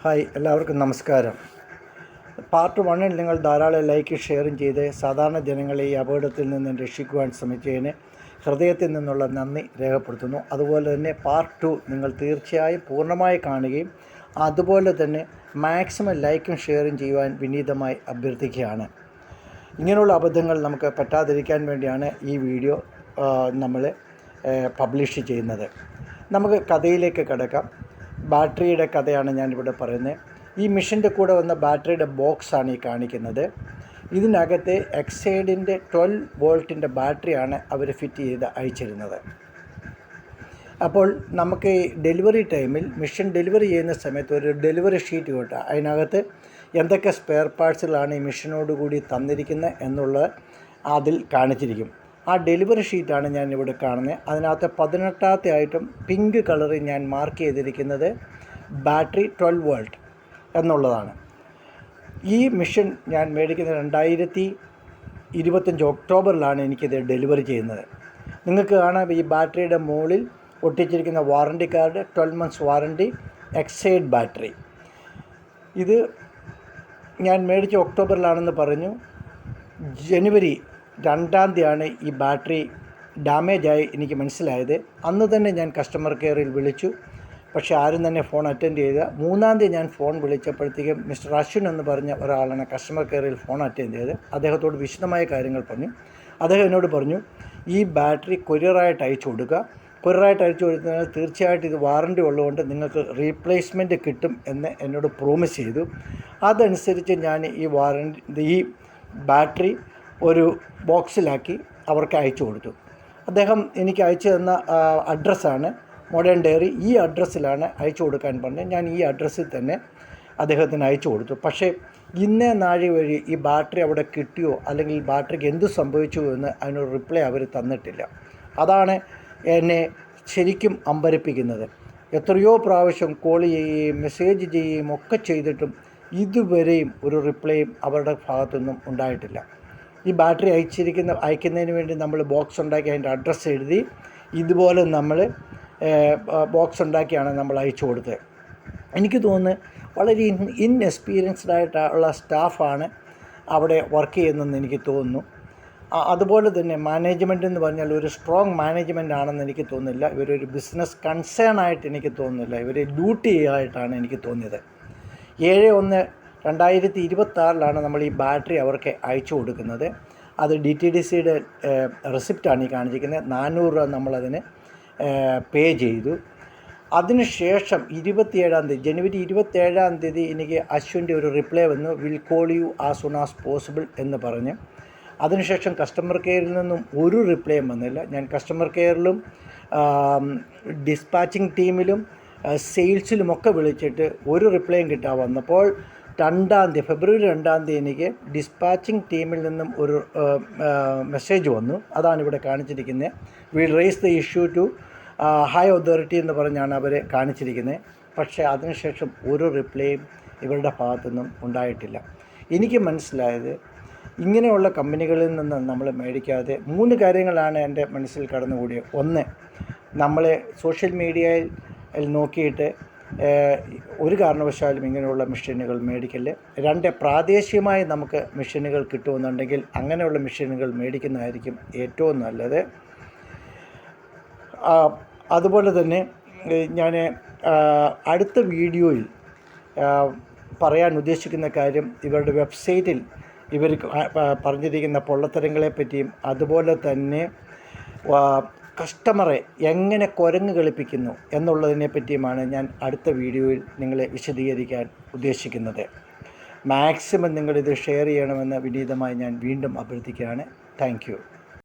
Hi, എല്ലാവർക്കും നമസ്കാരം. Part 1-ൽ നിങ്ങൾ ധാരാളം ലൈക്ക് ഷെയറും ചെയ്ത് സാധാരണ ജനങ്ങളെ ഈ അപകടത്തിൽ നിന്ന് രക്ഷിക്കുവാൻ ശ്രമിച്ചതിന് ഹൃദയത്തിൽ നിന്നുള്ള നന്ദി രേഖപ്പെടുത്തുന്നു. അതുപോലെ തന്നെ പാർട്ട് 2 നിങ്ങൾ തീർച്ചയായും പൂർണ്ണമായി കാണുകയും അതുപോലെ തന്നെ മാക്സിമം ലൈക്കും ഷെയറും ചെയ്യുവാൻ വിനീതമായി അഭ്യർത്ഥിക്കുകയാണ്. ഇങ്ങനെയുള്ള അബദ്ധങ്ങൾ നമുക്ക് പറ്റാതിരിക്കാൻ വേണ്ടിയാണ് ഈ വീഡിയോ നമ്മൾ പബ്ലിഷ് ചെയ്യുന്നത്. നമുക്ക് കഥയിലേക്ക് കിടക്കാം. ബാറ്ററിയുടെ കഥയാണ് ഞാനിവിടെ പറയുന്നത്. ഈ മിഷൻ്റെ കൂടെ വന്ന ബാറ്ററിയുടെ ബോക്സാണ് ഈ കാണിക്കുന്നത്. ഇതിനകത്ത് എക്സൈഡിൻ്റെ 12 വോൾട്ടിൻ്റെ ബാറ്ററിയാണ് അവർ ഫിറ്റ് ചെയ്ത് അയച്ചിരുന്നത്. അപ്പോൾ നമുക്ക് ഈ ഡെലിവറി ടൈമിൽ മിഷൻ ഡെലിവറി ചെയ്യുന്ന സമയത്ത് ഒരു ഡെലിവറി ഷീറ്റ് കിട്ടുക. അതിനകത്ത് എന്തൊക്കെ സ്പെയർ പാർട്സുകളാണ് ഈ മിഷനോടുകൂടി തന്നിരിക്കുന്നത് എന്നുള്ളത് അതിൽ കാണിച്ചിരിക്കും. ആ ഡെലിവറി ഷീറ്റാണ് ഞാൻ ഇവിടെ കാണുന്നത്. അതിനകത്ത് 18ാമത്തെ ആയിട്ടും പിങ്ക് കളറിൽ ഞാൻ മാർക്ക് ചെയ്തിരിക്കുന്നത് ബാറ്ററി 12 വോൾട്ട് എന്നുള്ളതാണ്. ഈ മിഷൻ ഞാൻ മേടിക്കുന്നത് 2025 ഒക്ടോബറിലാണ് എനിക്കിത് ഡെലിവറി ചെയ്യുന്നത്. നിങ്ങൾക്ക് കാണാം ഈ ബാറ്ററിയുടെ മുകളിൽ ഒട്ടിച്ചിരിക്കുന്ന warranty card, 12 months warranty, Exide battery. ഇത് ഞാൻ മേടിച്ച ഒക്ടോബറിലാണെന്ന് പറഞ്ഞു. ജനുവരി 2-ാം തീയതിയാണ് ഈ ബാറ്ററി ഡാമേജായി എനിക്ക് മനസ്സിലായത്. അന്ന് തന്നെ ഞാൻ കസ്റ്റമർ കെയറിൽ വിളിച്ചു. പക്ഷേ ആരും തന്നെ ഫോൺ അറ്റൻഡ് ചെയ്ത. 3-ാം തീയതി ഞാൻ ഫോൺ വിളിച്ചപ്പോഴത്തേക്കും മിസ്റ്റർ അശ്വിൻ എന്ന് പറഞ്ഞ ഒരാളാണ് കസ്റ്റമർ കെയറിൽ ഫോൺ അറ്റൻഡ് ചെയ്ത്. അദ്ദേഹത്തോട് വിശദമായ കാര്യങ്ങൾ പറഞ്ഞു. അദ്ദേഹം എന്നോട് പറഞ്ഞു, ഈ ബാറ്ററി കൊറിയറായിട്ട് അയച്ചു കൊടുക്കുക. കൊറിയറായിട്ട് അയച്ചു കൊടുത്താൽ തീർച്ചയായിട്ടും ഇത് വാറണ്ടി ഉള്ളതുകൊണ്ട് നിങ്ങൾക്ക് റീപ്ലേസ്മെൻറ്റ് കിട്ടും എന്ന് എന്നോട് പ്രോമിസ് ചെയ്തു. അതനുസരിച്ച് ഞാൻ ഈ ബാറ്ററി ഒരു ബോക്സിലാക്കി അവർക്ക് അയച്ചു കൊടുത്തു. അദ്ദേഹം എനിക്ക് അയച്ചു തന്ന അഡ്രസ്സാണ് മോഡേൺ ഡയറി. ഈ അഡ്രസ്സിലാണ് അയച്ചു കൊടുക്കാൻ പറഞ്ഞത്. ഞാൻ ഈ അഡ്രസ്സിൽ തന്നെ അദ്ദേഹത്തിന് അയച്ചു കൊടുത്തു. പക്ഷേ ഇന്നേ നാഴി വഴി ഈ ബാറ്ററി അവിടെ കിട്ടിയോ അല്ലെങ്കിൽ ബാറ്ററിക്ക് എന്ത് സംഭവിച്ചു എന്ന് അതിനൊരു റിപ്ലൈ അവർ തന്നിട്ടില്ല. അതാണ് എന്നെ ശരിക്കും അമ്പരപ്പിക്കുന്നത്. എത്രയോ പ്രാവശ്യം കോൾ ചെയ്യുകയും മെസ്സേജ് ചെയ്യുകയും ഒക്കെ ചെയ്തിട്ടും ഇതുവരെയും ഒരു റിപ്ലൈയും അവരുടെ ഭാഗത്തുനിന്നും ഉണ്ടായിട്ടില്ല. ഈ ബാറ്ററി അയക്കുന്നതിന് വേണ്ടി നമ്മൾ ബോക്സ് ഉണ്ടാക്കി അതിൻ്റെ അഡ്രസ്സ് എഴുതി ഇതുപോലെ നമ്മൾ ബോക്സ് ഉണ്ടാക്കിയാണ് നമ്മൾ അയച്ചു കൊടുത്തത്. എനിക്ക് തോന്നുന്നു വളരെ ഇൻഎക്സ്പീരിയൻസ്ഡ് ആയിട്ടുള്ള സ്റ്റാഫാണ് അവിടെ വർക്ക് ചെയ്യുന്നതെന്ന് എനിക്ക് തോന്നുന്നു. അതുപോലെ തന്നെ മാനേജ്മെൻറ്റ് എന്ന് പറഞ്ഞാൽ ഒരു സ്ട്രോങ് മാനേജ്മെൻ്റ് ആണെന്ന് എനിക്ക് തോന്നുന്നില്ല. ഇവരൊരു ബിസിനസ് കൺസേൺ ആയിട്ട് എനിക്ക് തോന്നുന്നില്ല. ഇവർ ഡ്യൂട്ടി ആയിട്ടാണ് എനിക്ക് തോന്നിയത്. 7/1/2026 നമ്മൾ ഈ ബാറ്ററി അവർക്ക് അയച്ചു കൊടുക്കുന്നത്. അത് DTDCയുടെ റെസിപ്റ്റാണ് ഈ കാണിച്ചിരിക്കുന്നത്. 400 രൂപ നമ്മളതിന് പേ ചെയ്തു. അതിനുശേഷം 27-ാം തീയതി ജനുവരി 27-ാം തീയതി എനിക്ക് അശ്വിൻ്റെ ഒരു റിപ്ലൈ വന്നു, will call you as soon as possible എന്ന് പറഞ്ഞ്. അതിനുശേഷം കസ്റ്റമർ കെയറിൽ നിന്നും ഒരു റിപ്ലൈയും വന്നില്ല. ഞാൻ കസ്റ്റമർ കെയറിലും ഡിസ്പാച്ചിങ് ടീമിലും സെയിൽസിലുമൊക്കെ വിളിച്ചിട്ട് ഒരു റിപ്ലൈയും കിട്ടാൻ വന്നപ്പോൾ ഫെബ്രുവരി 2-ാം തീയതി എനിക്ക് ഡിസ്പാച്ചിങ് ടീമിൽ നിന്നും ഒരു മെസ്സേജ് വന്നു. അതാണ് ഇവിടെ കാണിച്ചിരിക്കുന്നത്. Will raise the issue to high authority എന്ന് പറഞ്ഞാണ് അവർ കാണിച്ചിരിക്കുന്നത്. പക്ഷേ അതിനുശേഷം ഒരു റിപ്ലൈയും ഇവരുടെ ഭാഗത്തുനിന്നും ഉണ്ടായിട്ടില്ല. എനിക്ക് മനസ്സിലായത് ഇങ്ങനെയുള്ള കമ്പനികളിൽ നിന്ന് നമ്മൾ മേടിക്കാതെ 3 കാര്യങ്ങളാണ് എൻ്റെ മനസ്സിൽ കടന്നുകൂടിയത്. 1, നമ്മളെ സോഷ്യൽ മീഡിയയിൽ നോക്കിയിട്ട് ഒരു കാരണവശാലും ഇങ്ങനെയുള്ള മെഷീനുകൾ മേടിക്കല്. 2, പ്രാദേശികമായി നമുക്ക് മെഷീനുകൾ കിട്ടുമെന്നുണ്ടെങ്കിൽ അങ്ങനെയുള്ള മെഷീനുകൾ മേടിക്കുന്നതായിരിക്കും ഏറ്റവും നല്ലത്. അതുപോലെ തന്നെ ഞാൻ അടുത്ത വീഡിയോയിൽ പറയാൻ ഉദ്ദേശിക്കുന്ന കാര്യം ഇവരുടെ വെബ്സൈറ്റിൽ ഇവർ പറഞ്ഞിരിക്കുന്ന പൊള്ളത്തരങ്ങളെപ്പറ്റിയും അതുപോലെ തന്നെ കസ്റ്റമറെ എങ്ങനെ കുരങ്ങ് കളിപ്പിക്കുന്നു എന്നുള്ളതിനെ പറ്റിയുമാണ് ഞാൻ അടുത്ത വീഡിയോയിൽ നിങ്ങളെ വിശദീകരിക്കാൻ ഉദ്ദേശിക്കുന്നത്. മാക്സിമം നിങ്ങളിത് ഷെയർ ചെയ്യണമെന്ന് വിനീതമായി ഞാൻ വീണ്ടും അഭ്യർത്ഥിക്കുകയാണ്. Thank you.